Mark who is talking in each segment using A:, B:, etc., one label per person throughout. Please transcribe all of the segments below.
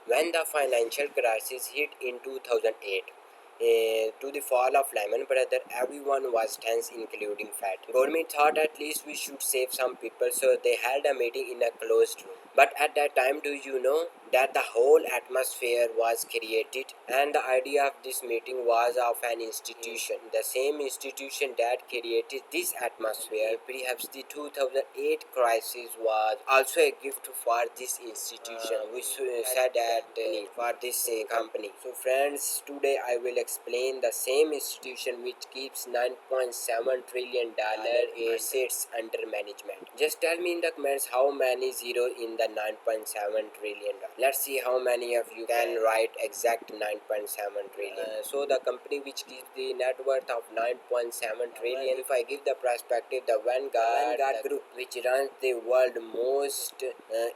A: When the financial crisis hit in 2008, to the fall of Lehman Brothers, everyone was tense, including Fed. Government thought at least we should save some people, so they held a meeting in a closed room. But at that time, do you know that the whole atmosphere was created, and the idea of this meeting was of an institution, the same institution that created this atmosphere. Perhaps the 2008 crisis was also a gift for this institution, which said that for this company. So friends, today I will explain the same institution which keeps 9.7 trillion dollar assets under management. Just tell me in the comments how many zeros in the 9.7 trillion dollar. Let's see how many of you can write exact 9.7 trillion. So the company which gives the net worth of 9.7 trillion, if I give the perspective, the Vanguard Group, which runs the world most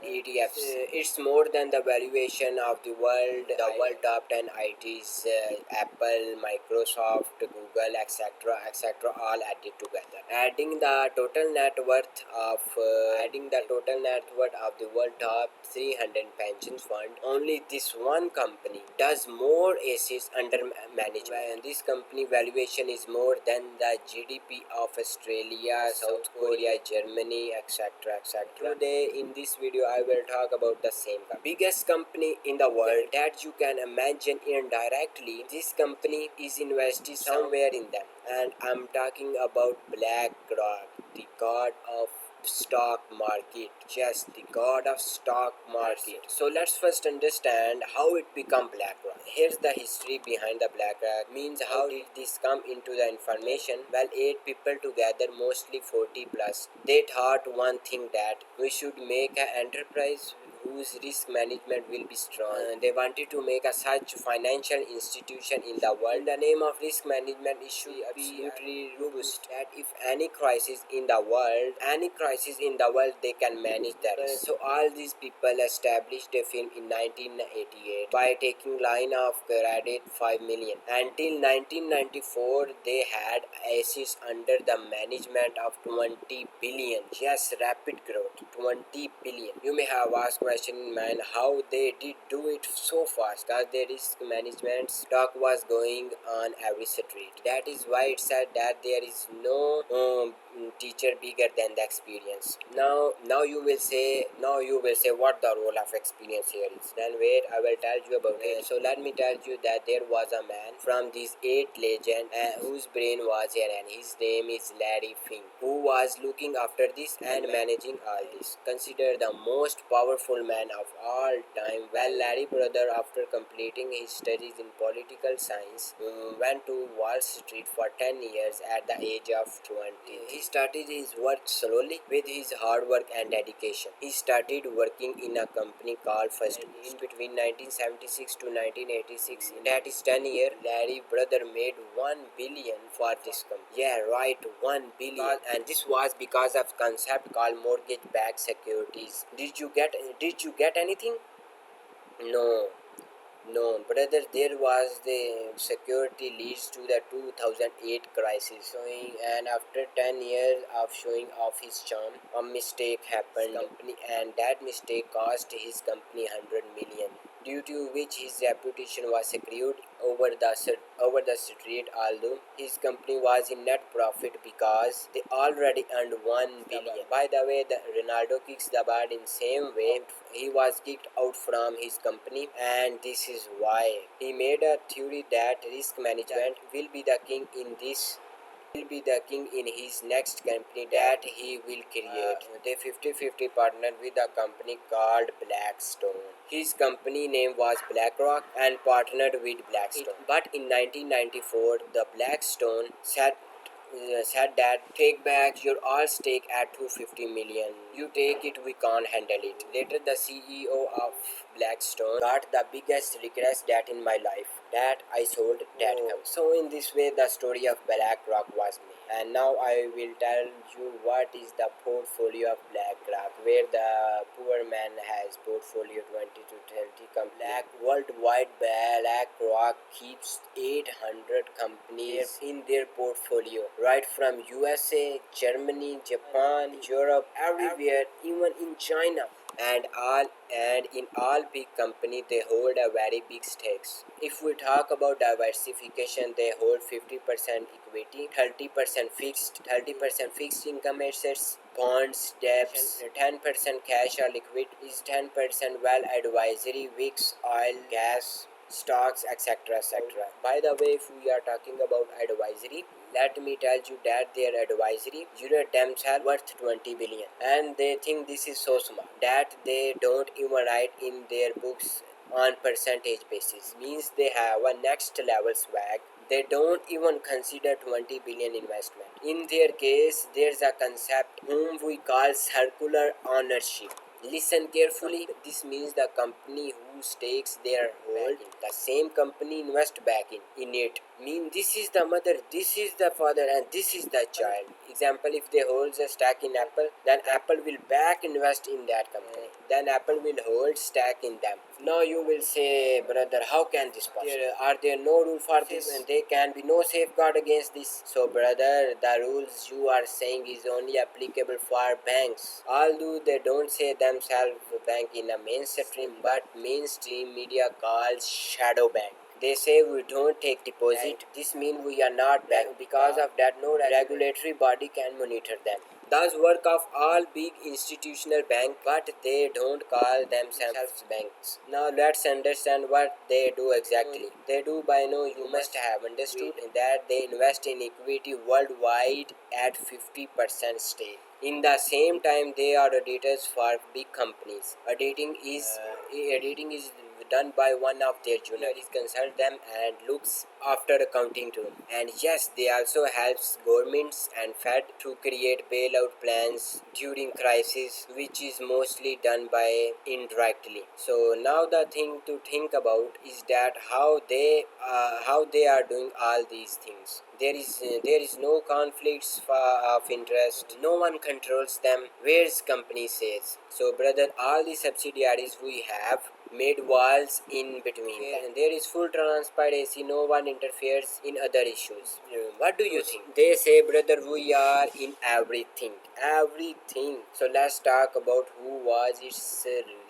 A: ETFs, it's more than the valuation of the world top 10 ITs, Apple, Microsoft, Google, etc., all added together. Adding the total net worth of the world top 300 pension fund, only this one company does more assets under management. And this company valuation is more than the GDP of Australia, South Korea, Germany, etc. Today in this video I will talk about the same company. Biggest company in the world that you can imagine indirectly. This company is invested somewhere in them, and I'm talking about BlackRock, the god of stock market. Yes, the god of stock market. So let's first understand how it become BlackRock. Here's the history behind the BlackRock. Means how did this come into the information? Well, 8 people together, mostly 40 plus. They thought one thing, that we should make an enterprise whose risk management will be strong. They wanted to make a such financial institution in the world. The name of risk management is should be absolutely robust. That if any crisis in the world, they can manage that. So all these people established a firm in 1988 by taking line of credit 5 million. Until 1994, they had assets under the management of 20 billion. Yes, rapid growth, 20 billion. You may have asked question in mind how they did do it so fast, because their risk management stock was going on every street. That is why it said that there is no teacher bigger than the experience. Now you will say what the role of experience here is. Then wait, I will tell you about it. So let me tell you that there was a man from these 8 legends whose brain was here, and his name is Larry Fink, who was looking after this and managing all this. Considered the most powerful man of all time. Well, Larry brother, after completing his studies in political science, went to Wall Street for 10 years at the age of 20. He started his work slowly with his hard work and dedication. He started working in a company called First in between 1976 to 1986. In that is 10 year, Larry brother made 1 billion for this company. Yeah, right, 1 billion. And this was because of concept called mortgage backed securities. Did you get anything? No. No, brother, there was the security leads to the 2008 crisis. And after 10 years of showing off his charm, a mistake happened. And that mistake cost his company 100 million, due to which his reputation was secured over the street. Although his company was in net profit because they already earned 1 billion. By the way, the Ronaldo kicks the ball in same way. He was kicked out from his company, and this is why he made a theory that risk management will be the king in his next company that he will create. They 50-50 partnered with a company called Blackstone. His company name was BlackRock and partnered with Blackstone. But in 1994, the Blackstone said that take back your all stake at 250 million. You take it, we can't handle it. Later, the CEO of Blackstone got the biggest regret that in my life, that I sold that company. So in this way, the story of BlackRock was made. And now I will tell you what is the portfolio of BlackRock, where the poor man has portfolio 20 to 30 companies. Worldwide, BlackRock keeps 800 companies in their portfolio, right from USA, Germany, Japan, Europe, everywhere, even in China. and in all big company they hold a very big stakes. If we talk about diversification, they hold 50% equity, 30% fixed income assets, bonds, debts, 10% cash or liquid, is 10% well advisory, wicks, oil, gas, stocks, etc. By the way, if we are talking about advisory, let me tell you that their advisory unit themselves worth 20 billion, and they think this is so small that they don't even write in their books on percentage basis. Means they have a next level swag. They don't even consider 20 billion investment. In their case, there's a concept whom we call circular ownership. Listen carefully. This means the company who stakes their hold, the same company invest back in it. Mean this is the mother, this is the father, and this is the child. Example, if they hold a stack in Apple, then Apple will back invest in that company. Then Apple will hold stack in them. Now you will say, brother, how can this possible? Are there no rule for this? And there can be no safeguard against this. So brother, the rules you are saying is only applicable for banks. Although they don't say themselves bank in a mainstream, but mainstream media calls shadow bank. They say we don't take deposit. This means we are not bank. Because of that, no regulatory body can monitor them. Does work of all big institutional bank, but they don't call themselves banks. Now let's understand what they do exactly. They do by now you must have understood that they invest in equity worldwide at 50% stake. In the same time, they are auditors for big companies. Auditing is done by one of their juniors, consult them and looks after accounting too. And yes, they also helps governments and Fed to create bailout plans during crisis, which is mostly done by indirectly. So now the thing to think about is that how they are doing all these things. There is no conflicts of interest. No one controls them. Where's company says so, brother? All the subsidiaries we have made walls in between. And there is full transparency. No one interferes in other issues. What do you think? They say, brother, we are in everything. Everything. So let's talk about who was its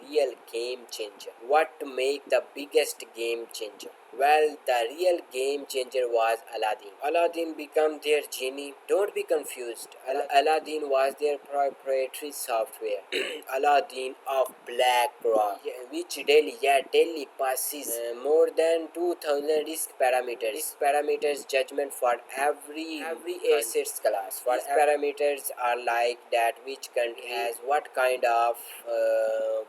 A: real game changer. What to make the biggest game changer? Well, the real game changer was Aladdin. Aladdin became their genie. Don't be confused. Aladdin was their proprietary software. Aladdin of Black Rock, which Delhi passes more than 2000 risk parameters. Risk parameters judgment for every assets class. For parameters are like that which country has what kind of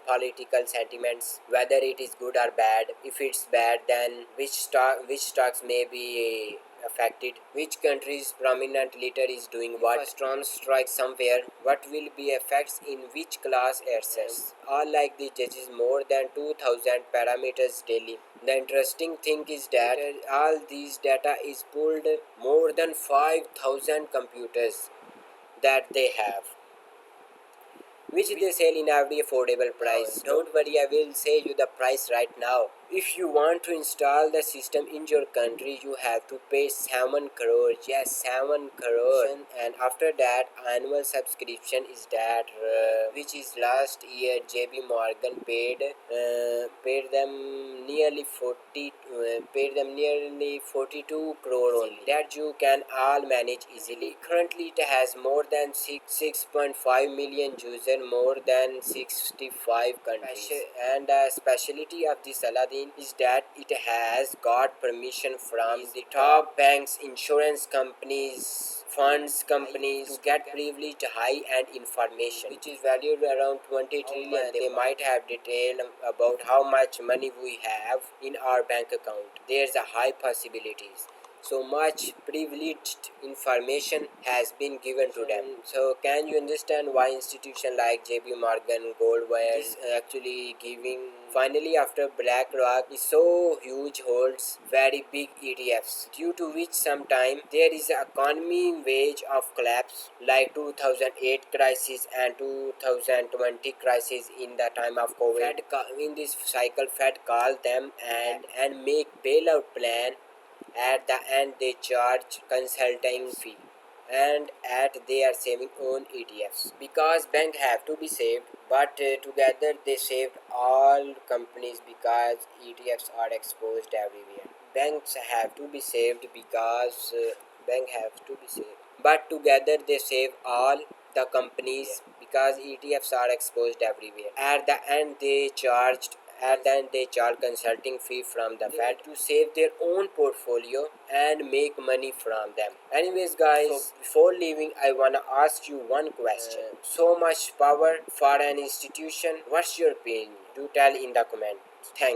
A: political sentiments, whether it is good or bad. If it's bad, then which stocks may be affected, which country's prominent leader is doing what. If a storm strikes somewhere, what will be effects in which class assets. All like the judges more than 2000 parameters daily. The interesting thing is that all these data is pulled more than 5000 computers that they have, which they sell in every affordable price. Don't worry, I will say you the price right now. If you want to install the system in your country, you have to pay 7 crore. Yes, 7 crore. And after that, annual subscription is that, which is last year JB Morgan paid them nearly 42 crore only. That you can all manage easily. Currently, it has more than 6.5 million users, more than 65 countries. And the specialty of this Aladdin is that it has got permission from the top banks, insurance companies, funds companies to get privileged high-end information, which is valued around 20 trillion. They might have detail about how much money we have in our bank account. There's a high possibilities. So much privileged information has been given to them. So can you understand why institution like JP Morgan, Goldwire is actually giving? Finally, after BlackRock is so huge, holds very big ETFs, due to which sometime there is an economy wage of collapse, like 2008 crisis and 2020 crisis in the time of COVID. In this cycle, Fed call them and make bailout plan. At the end, they charge consulting fee, and at they are saving own ETFs because bank have to be saved. but together they saved all companies because ETFs are exposed everywhere. Banks have to be saved because bank have to be saved, but together they save all the companies because ETFs are exposed everywhere. At the end they charge consulting fee from the Fed to save their own portfolio and make money from them. Anyways guys, so before leaving I wanna ask you one question. So much power for an institution, what's your opinion? Do tell in the comment. Thanks.